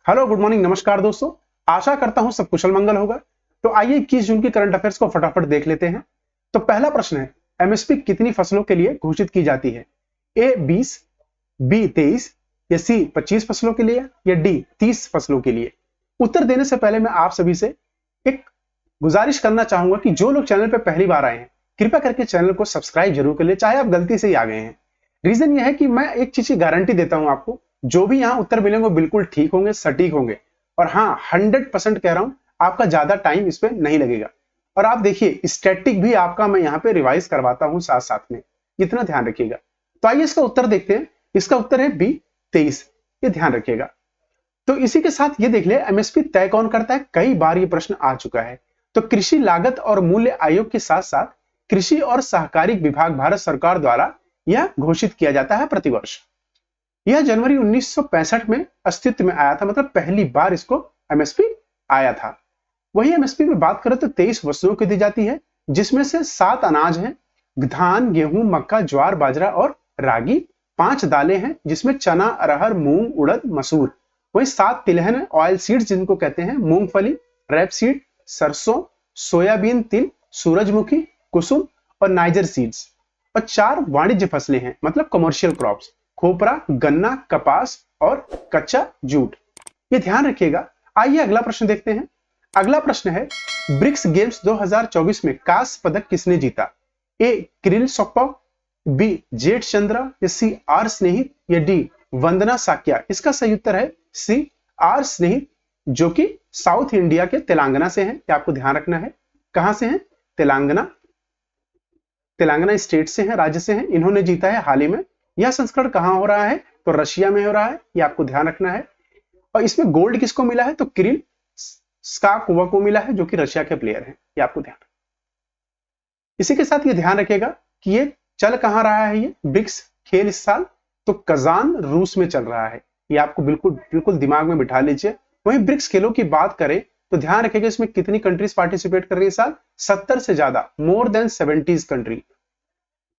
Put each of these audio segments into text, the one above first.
Hello, good morning, नमस्कार दोस्तों। आशा करता हूं सब कुशल मंगल होगा। तो आइए 21 जून की करंट अफेयर्स को फटाफट देख लेते हैं। तो पहला प्रश्न है, एमएसपी कितनी फसलों के लिए घोषित की जाती है? ए 20, बी 23 या सी 25 फसलों के लिए या डी 30 फसलों के लिए? उत्तर देने से पहले मैं आप सभी से एक गुजारिश करना चाहूंगा कि जो लोग चैनल पर पहली बार आए हैं, कृपया करके चैनल को सब्सक्राइब जरूर कर ले, चाहे आप गलती से ही आ गए हैं। रीजन यह है कि मैं एक चीज की गारंटी देता हूं आपको, जो भी यहां उत्तर मिलेंगे वो बिल्कुल ठीक होंगे, सटीक होंगे। और हाँ, 100% कह रहा हूं, आपका ज्यादा टाइम इस पे नहीं लगेगा। और आप देखिए, स्टैटिक भी आपका मैं यहाँ पे रिवाइज करवाता हूं साथ साथ में, इतना ध्यान रखिएगा। तो आइए इसका उत्तर देखते हैं। इसका उत्तर है बी 23, ये ध्यान रखिएगा। तो इसी के साथ ये देख ले, एमएसपी तय कौन करता है? कई बार ये प्रश्न आ चुका है। तो कृषि लागत और मूल्य आयोग के साथ साथ कृषि और सहकारी विभाग भारत सरकार द्वारा यह घोषित किया जाता है प्रतिवर्ष। यह जनवरी 1965 में अस्तित्व में आया था, मतलब पहली बार इसको एमएसपी आया था। वही एमएसपी में बात करें तो 23 वस्तुओं की दी जाती है, जिसमें से 7 अनाज हैं, धान, गेहूं, मक्का, ज्वार, बाजरा और रागी। 5 दालें हैं, जिसमें चना, अरहर, मूंग, उड़द, मसूर। वही 7 तिलहन ऑयल सीड्स जिनको कहते हैं, मूंगफली, रैपसीड, सरसों, सोयाबीन, तिल, सूरजमुखी, कुसुम और नाइजर सीड्स। और 4 वाणिज्य फसलें हैं, मतलब कमर्शियल क्रॉप्स, खोपरा, गन्ना, कपास और कच्चा जूट। ये ध्यान रखिएगा। आइए अगला प्रश्न देखते हैं। अगला प्रश्न है, ब्रिक्स गेम्स 2024 में कांस्य पदक किसने जीता? ए किरिल सोपोव, बी जेट चंद्रा या सी आर स्नेहित या डी वंदना साक्या? इसका सही उत्तर है सी आर स्नेहित, जो कि साउथ इंडिया के तेलंगाना से हैं। ये आपको ध्यान रखना है। कहां से हैं? तेलंगाना स्टेट से हैं, राज्य से हैं। इन्होंने जीता है हाल ही में। यह संस्करण कहां हो रहा है? तो रशिया में हो रहा है, ये आपको ध्यान रखना है। और इसमें गोल्ड किसको मिला है? तो किरिल स्काकोवा को मिला है, जो कि रशिया के प्लेयर हैं। ये आपको ध्यान। इसी के साथ ये ध्यान रखिएगा कि ये चल कहां रहा है, ये ब्रिक्स खेल इस साल? तो कजान, रूस में चल रहा है। ये आपको बिल्कुल बिल्कुल दिमाग में बिठा लीजिए। वहीं ब्रिक्स खेलों की बात करें तो ध्यान रखिएगा, इसमें कितनी कंट्रीज पार्टिसिपेट कर रही है इस साल? 70 से ज्यादा, मोर देन 70 कंट्री।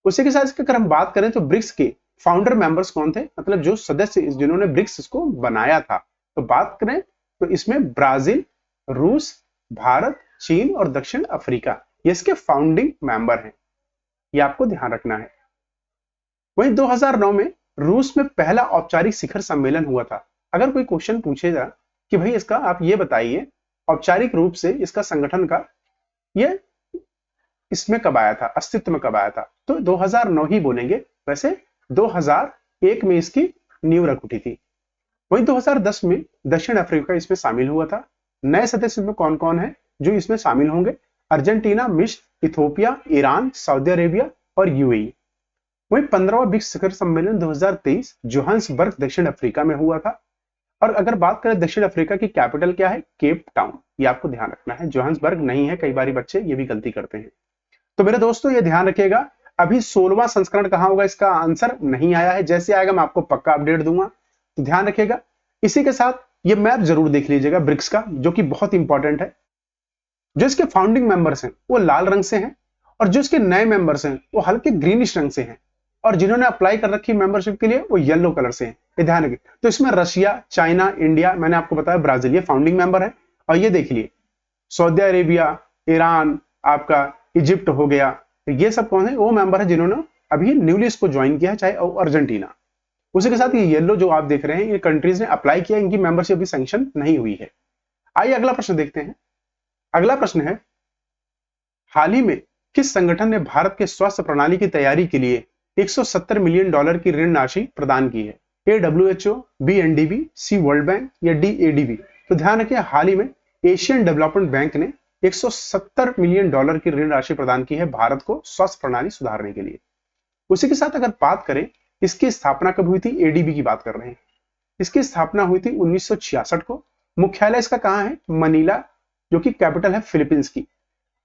उसी के साथ अगर हम बात करें तो ब्रिक्स के फाउंडर मेंबर्स कौन थे, मतलब जो सदस्य जिन्होंने ब्रिक्स को बनाया था? तो बात करें तो इसमें ब्राजील, रूस, भारत, चीन और दक्षिण अफ्रीका ये इसके फाउंडिंग मेंबर हैं। ये आपको ध्यान रखना है। वहीं 2009 में रूस में पहला औपचारिक शिखर सम्मेलन हुआ था। अगर कोई क्वेश्चन पूछेगा कि भाई इसका आप ये बताइए, औपचारिक रूप से इसका संगठन का ये इसमें कब आया था, अस्तित्व में कब आया था? तो 2009 ही बोलेंगे। वैसे 2001 में इसकी नींव रख उठी थी। वहीं 2010 में दक्षिण अफ्रीका इसमें शामिल हुआ था। नए सदस्य में कौन कौन है जो इसमें शामिल होंगे? अर्जेंटीना, मिस्र, इथोपिया, ईरान, सऊदी अरेबिया और यूएई। वहीं 15वां ब्रिक्स शिखर सम्मेलन 2023 जोहान्सबर्ग दक्षिण अफ्रीका में हुआ था। और अगर बात करें दक्षिण अफ्रीका की कैपिटल क्या है? Cape Town. ये आपको ध्यान रखना है, जोहान्सबर्ग नहीं है। कई बार बच्चे ये भी गलती करते हैं। तो मेरे दोस्तों ये ध्यान रखिएगा, अभी 16वां संस्करण कहां होगा इसका आंसर नहीं आया है। जैसे आएगा मैं आपको पक्का अपडेट दूंगा, तो ध्यान रखिएगा। इसी के साथ ये मैप जरूर देख लीजिएगा ब्रिक्स का, जो कि बहुत इंपॉर्टेंट है। जो इसके फाउंडिंग मेंबर्स हैं वो लाल रंग से हैं, और जो इसके नए मेंबर्स हैं वो हल्के ग्रीनिश रंग से हैं, और जिन्होंने अप्लाई कर रखी मेंबरशिप के लिए वो येलो कलर से हैं। ये ध्यान रखिए। तो इसमें रशिया, चाइना, इंडिया, मैंने आपको बताया ब्राजील, ये फाउंडिंग मेंबर है। और ये देख लिए सऊदी अरेबिया, ईरान, आपका इजिप्ट हो गया, ये सब कौन है? वो मेंबर है जिन्होंने अभी न्यूली इसको ज्वाइन किया है, चाहे अर्जेंटीना। उसी के साथ ये येलो जो आप देख रहे हैं, ये कंट्रीज ने अप्लाई किया, इनकी मेंबरशिप अभी सैंक्शन नहीं हुई है। आइए अगला प्रश्न देखते हैं। अगला प्रश्न है, हाल ही में किस संगठन ने भारत के स्वास्थ्य प्रणाली की तैयारी के लिए $170 मिलियन की ऋण राशि प्रदान की है? A WHO, B NDB, C World Bank या डी एडीबी? तो ध्यान रखिए, हाल ही में एशियन डेवलपमेंट बैंक ने $170 मिलियन की ऋण राशि प्रदान की है भारत को स्वास्थ्य प्रणाली सुधारने के लिए। उसी के साथ अगर बात करें इसकी स्थापना कब हुई थी, एडीबी की बात कर रहे हैं। इसकी स्थापना हुई थी 1966 को। मुख्यालय इसका कहां है? मनीला, जो कि कैपिटल है फिलीपींस की।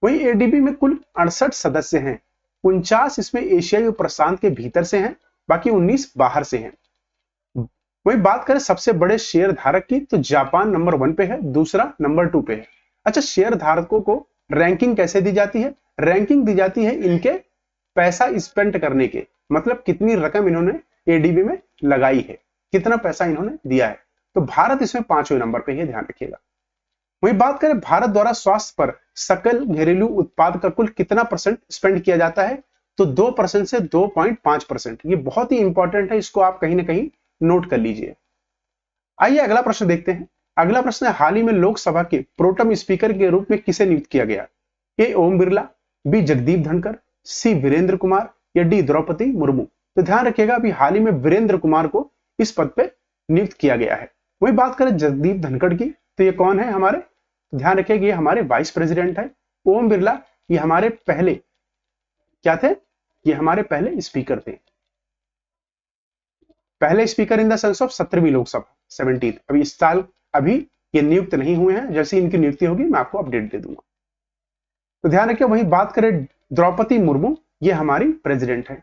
वहीं एडीबी में कुल 68 सदस्य हैं। 49 इसमें एशियाई और प्रशांत के भीतर से हैं, बाकी 19 बाहर से हैं। वहीं बात करें सबसे बड़े शेयर धारक की, तो जापान नंबर 1 पे है, दूसरा नंबर 2 पे है। अच्छा, शेयर धारकों को रैंकिंग कैसे दी जाती है? रैंकिंग दी जाती है इनके पैसा स्पेंड करने के, मतलब कितनी रकम इन्होंने एडीबी में लगाई है, कितना पैसा इन्होंने दिया है। तो भारत इसमें 5वें नंबर पे है, ध्यान रखिएगा। वहीं बात करें भारत द्वारा स्वास्थ्य पर सकल घरेलू उत्पाद का कुल कितना परसेंट स्पेंड किया जाता है, तो 2% से 2.5%। ये बहुत ही इंपॉर्टेंट है, इसको आप कहीं ना कहीं नोट कर लीजिए। आइए अगला प्रश्न देखते हैं। अगला प्रश्न है, हाल ही में लोकसभा के प्रोटम स्पीकर के रूप में किसे नियुक्त किया गया? ए ओम बिरला, बी जगदीप धनखड़, सी वीरेंद्र कुमार या डी द्रौपदी मुर्मू। तो ध्यान रखिएगा अभी हाल ही में वीरेंद्र कुमार को इस पद पे नियुक्त किया गया है। वही बात करें जगदीप धनखड़ की, तो ये कौन है हमारे, ध्यान रखिएगा ये हमारे वाइस प्रेसिडेंट है। ओम बिरला ये हमारे पहले क्या थे, ये हमारे पहले स्पीकर थे, पहले speaker in the sense of 17वीं लोकसभा 17th। अभी इस साल अभी ये नियुक्त नहीं हुए हैं, जैसे इनकी नियुक्ति होगी मैं आपको अपडेट दे दूंगा। तो ध्यान रखिए। वहीं बात करें द्रौपदी मुर्मू, ये हमारी प्रेसिडेंट है।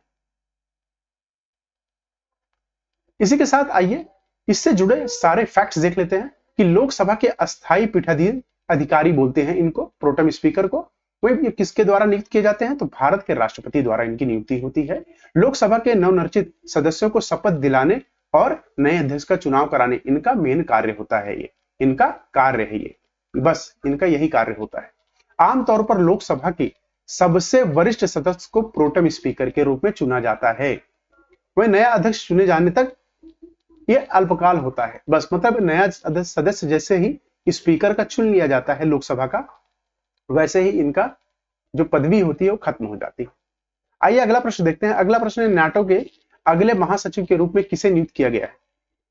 इसी के साथ आइए इससे जुड़े सारे फैक्ट्स देख लेते हैं कि लोकसभा के अस्थायी पीठाधीन अधिकारी बोलते हैं इनको, प्रोटम स्पीकर को। वही किसके द्वारा नियुक्त किए जाते हैं, तो भारत के राष्ट्रपति द्वारा इनकी नियुक्ति होती है। लोकसभा के नवनिर्वाचित सदस्यों को शपथ दिलाने और नए अध्यक्ष का चुनाव कराने इनका मेन कार्य होता है, ये इनका कार्य है, ये बस इनका यही कार्य होता है। आमतौर पर लोकसभा के सबसे वरिष्ठ सदस्य को प्रोटम स्पीकर के रूप में चुना जाता है। वह नया अध्यक्ष चुने जाने तक ये अल्पकाल होता है, बस मतलब नया सदस्य जैसे ही स्पीकर का चुन लिया जाता है लोकसभा का, वैसे ही इनका जो पदवी होती है वो खत्म हो जाती है। आइए अगला प्रश्न देखते हैं। अगला प्रश्न है, नाटो के अगले महासचिव के रूप में किसे नियुक्त किया गया है?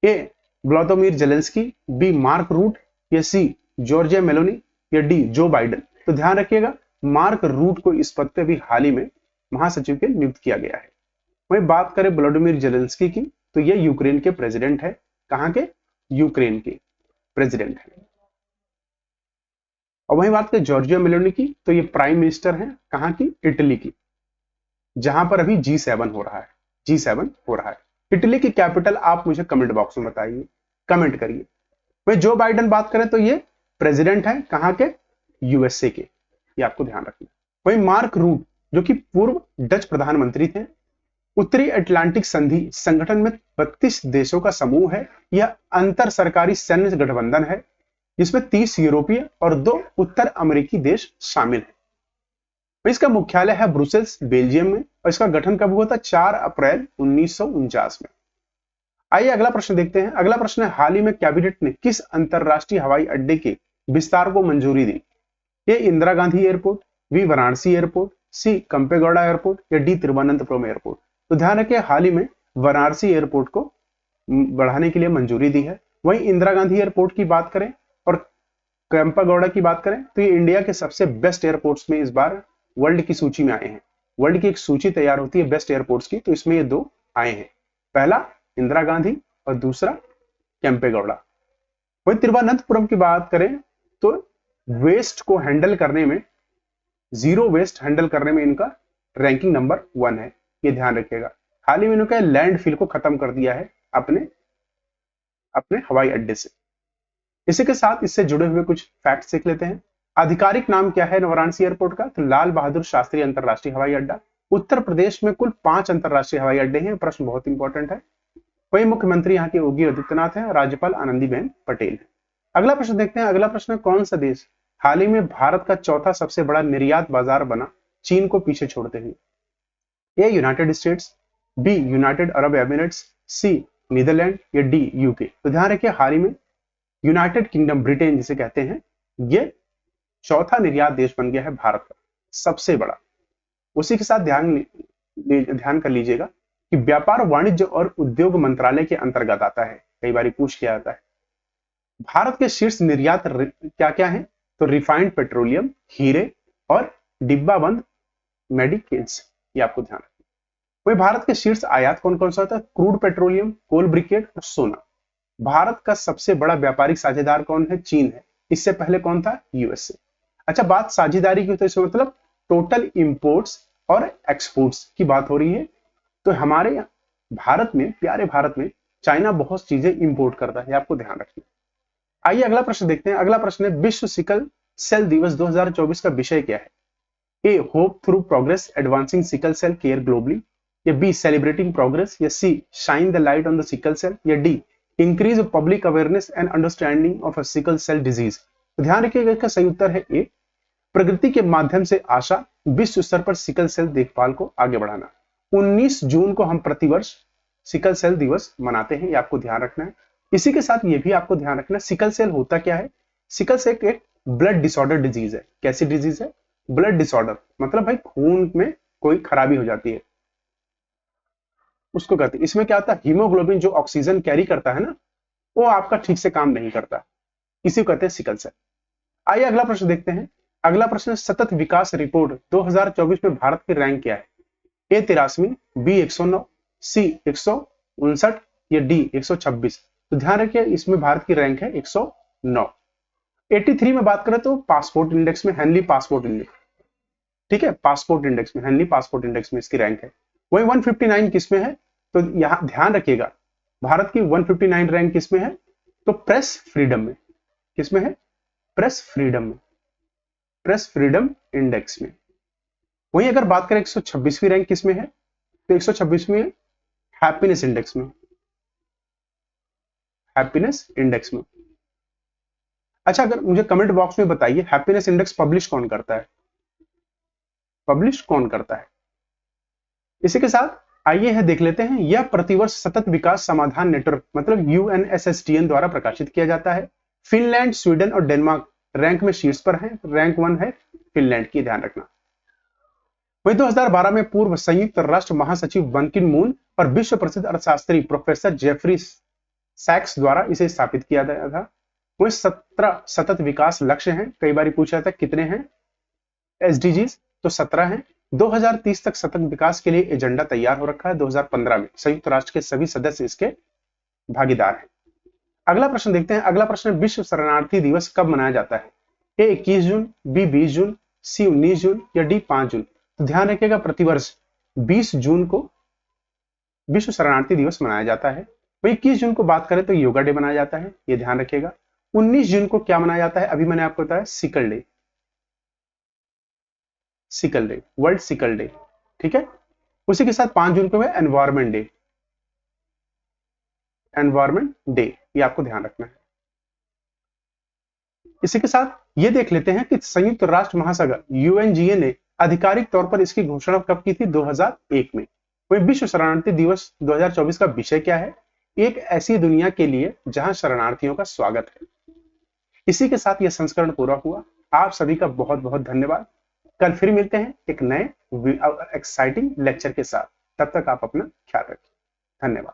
A Vladimir Zelensky, B Mark Rutte या सी जॉर्जिया मेलोनी या डी जो बाइडेन। तो ध्यान रखिएगा मार्क रूट को इस पद पे भी हाल ही में महासचिव के नियुक्त किया गया है। वही बात करें व्लादिमीर जेलेंस्की की, तो ये यूक्रेन के प्रेसिडेंट है। कहां के? यूक्रेन के प्रेसिडेंट है। और वही बात करें जॉर्जिया मेलोनी की, तो ये प्राइम मिनिस्टर है। कहां की? इटली की, जहां पर अभी G7 हो रहा है, G7 हो रहा है। इटली की कैपिटल आप मुझे कमेंट बॉक्स में बताइए, कमेंट करिए। वही जो बाइडेन बात करें तो ये प्रेसिडेंट है। कहां के? यूएसए के, ये आपको ध्यान रखना। वही मार्क रूट जो कि पूर्व डच प्रधानमंत्री थे। उत्तरी अटलांटिक संधि संगठन में 32 देशों का समूह है। यह अंतर सरकारी सैन्य गठबंधन है जिसमें 30 यूरोपीय और 2 उत्तर अमेरिकी देश शामिल हैं। इसका मुख्यालय है ब्रुसेल्स, बेल्जियम में, और इसका गठन कब हुआ था? 4 अप्रैल 1949 में। आइए अगला प्रश्न देखते हैं। अगला प्रश्न है, हाल ही में कैबिनेट ने किस अंतरराष्ट्रीय हवाई अड्डे के विस्तार को मंजूरी दी? A Indira Gandhi airport, B Varanasi airport, C Kempegowda airport या डी तिरुवनंतपुरम एयरपोर्ट। तो ध्यान रखिए हाल ही में वाराणसी एयरपोर्ट को बढ़ाने के लिए मंजूरी दी है। वहीं इंदिरा गांधी एयरपोर्ट की बात करें और कैंपागौड़ा की बात करें तो ये इंडिया के सबसे बेस्ट एयरपोर्ट्स में इस बार वर्ल्ड की सूची में आए हैं। वर्ल्ड की एक सूची तैयार होती है बेस्ट एयरपोर्ट्स की, तो इसमें ये 2 आए हैं, पहला इंदिरा गांधी और दूसरा कैंपेगौड़ा। वहीं तिरुवनंतपुरम की बात करें तो वेस्ट को हैंडल करने में, जीरो वेस्ट हैंडल करने में इनका रैंकिंग नंबर 1 है, ये ध्यान रखिएगा। हाल ही में इन्होंने लैंडफिल को खत्म कर दिया है अपने हवाई अड्डे से। इसी के साथ इससे जुड़े हुए कुछ फैक्ट्स देख लेते हैं। आधिकारिक नाम क्या है वाराणसी एयरपोर्ट का? तो लाल बहादुर शास्त्री अंतरराष्ट्रीय हवाई अड्डा। उत्तर प्रदेश में कुल 5 अंतरराष्ट्रीय हवाई अड्डे हैं, प्रश्न बहुत इंपॉर्टेंट है। वही मुख्यमंत्री यहाँ के योगी आदित्यनाथ है, राज्यपाल आनंदीबेन पटेल है। अगला प्रश्न देखते हैं। अगला प्रश्न, कौन सा देश हाल ही में भारत का चौथा सबसे बड़ा निर्यात बाजार बना चीन को पीछे छोड़ते हुए? A United States, B United Arab Emirates, C Netherlands या डी यूके। तो ध्यान रखिए हाल ही में यूनाइटेड किंगडम, ब्रिटेन जिसे कहते हैं, ये चौथा निर्यात देश बन गया है भारत का, सबसे बड़ा। उसी के साथ ध्यान कर लीजिएगा कि व्यापार वाणिज्य और उद्योग मंत्रालय के अंतर्गत आता है, कई बार पूछ किया जाता है। भारत के शीर्ष निर्यात क्या क्या है? तो रिफाइंड पेट्रोलियम, हीरे और डिब्बाबंद मेडिकेल्स, ये आपको ध्यान रखना। वही भारत के शीर्ष आयात कौन कौन सा होता है? क्रूड पेट्रोलियम, कोल ब्रिकेट और सोना। भारत का सबसे बड़ा व्यापारिक साझेदार कौन है? चीन है। इससे पहले कौन था? यूएसए। अच्छा, बात साझेदारी की, तो इसमें मतलब टोटल इंपोर्ट्स और एक्सपोर्ट्स की बात हो रही है। तो हमारे भारत में, प्यारे भारत में, चाइना बहुत चीजें इंपोर्ट करता है, आपको ध्यान रखना। आइए अगला प्रश्न देखते हैं। अगला प्रश्न है, विश्व सिकल सेल दिवस 2024 का विषय क्या है? A hope through progress advancing sickle cell care globally, या बी सेलिब्रेटिंग प्रोग्रेस, या C shine the light on the sickle cell, या D increase public awareness and understanding of sickle cell disease. ध्यान रखिएगा, इसका सही उत्तर है ए, प्रगति के माध्यम से आशा, विश्व स्तर पर सिकल सेल देखभाल को आगे बढ़ाना। 19 जून को हम प्रतिवर्ष सिकल सेल दिवस मनाते हैं, ये आपको ध्यान रखना है। इसी के साथ ये भी आपको ध्यान रखना है, सिकल सेल होता क्या है। सिकल सेल एक ब्लड डिसऑर्डर डिजीज है। कैसी डिजीज है? ब्लड डिसऑर्डर, मतलब भाई खून में कोई खराबी हो जाती है, उसको कहते हैं। इसमें क्या होता है, हीमोग्लोबिन जो ऑक्सीजन कैरी करता है ना, वो आपका ठीक से काम नहीं करता, इसी को कहते हैं सिकल सेल। आइए अगला प्रश्न देखते हैं। अगला प्रश्न, सतत विकास रिपोर्ट 2024 में भारत की रैंक क्या है? ए 83, बी 109, सी 159 या डी 126। तो ध्यान रखिए, इसमें भारत की रैंक है 109। 83 में बात करें तो पासपोर्ट इंडेक्स में, हेनली पासपोर्ट इंडेक्स, ठीक है, पासपोर्ट इंडेक्स में, हेनली पासपोर्ट इंडेक्स में इसकी रैंक है। वही 159 किस में है? तो यहां ध्यान रखिएगा, भारत की 159 रैंक किस में है? तो प्रेस फ्रीडम में। किस में है? प्रेस फ्रीडम में, प्रेस फ्रीडम इंडेक्स में। वहीं अगर बात करें 126वीं रैंक किस में है? तो 126वीं हैप्पीनेस इंडेक्स में, हैप्पीनेस इंडेक्स में। अच्छा, अगर मुझे कमेंट बॉक्स में बताइए, हैप्पीनेस इंडेक्स पब्लिश कौन करता है? पब्लिश कौन करता है? इसी के साथ आइए यह देख लेते हैं, यह प्रतिवर्ष सतत विकास समाधान नेटवर्क मतलब यूएनएसएसडीएन द्वारा प्रकाशित किया जाता है। फिनलैंड, स्वीडन और डेनमार्क रैंक में शीर्ष पर है। रैंक 1 है फिनलैंड की, ध्यान रखना। वही 2012 में पूर्व संयुक्त राष्ट्र महासचिव बन की मून और विश्व प्रसिद्ध अर्थशास्त्री प्रोफेसर जेफरी सैक्स द्वारा इसे स्थापित किया गया था। वही 17 सतत विकास लक्ष्य हैं। कई बार पूछा जाता है कितने हैं एसडीजीज, तो 17 हैं। 2030 तक सतत विकास के लिए एजेंडा तैयार हो रखा है। 2015 में संयुक्त राष्ट्र के सभी सदस्य इसके भागीदार हैं। अगला प्रश्न देखते हैं। अगला प्रश्न, विश्व शरणार्थी दिवस कब मनाया जाता है? ए 21 जून, बी 20 जून, सी 19 जून या डी 5 जून। तो ध्यान रखिएगा, प्रतिवर्ष 20 जून को विश्व शरणार्थी दिवस मनाया जाता है। वही 21 जून को बात करें तो योगा डे मनाया जाता है, ये ध्यान रखिएगा। 19 जून को क्या मनाया जाता है? अभी मैंने आपको बताया, sickle day, sickle day, world sickle day, ठीक है। उसी के साथ 5 जून को है एनवायरमेंट डे, एनवायरमेंट डे, ये आपको ध्यान रखना है। इसी के साथ ये देख लेते हैं कि संयुक्त राष्ट्र महासभा यूएनजीए ने आधिकारिक तौर पर इसकी घोषणा कब की थी? 2001 में। वही विश्व शरणार्थी दिवस 2024 का विषय क्या है? एक ऐसी दुनिया के लिए जहां शरणार्थियों का स्वागत है। इसी के साथ यह संस्करण पूरा हुआ। आप सभी का बहुत बहुत धन्यवाद। कल फिर मिलते हैं एक नए एक्साइटिंग लेक्चर के साथ। तब तक आप अपना ख्याल रखें। धन्यवाद।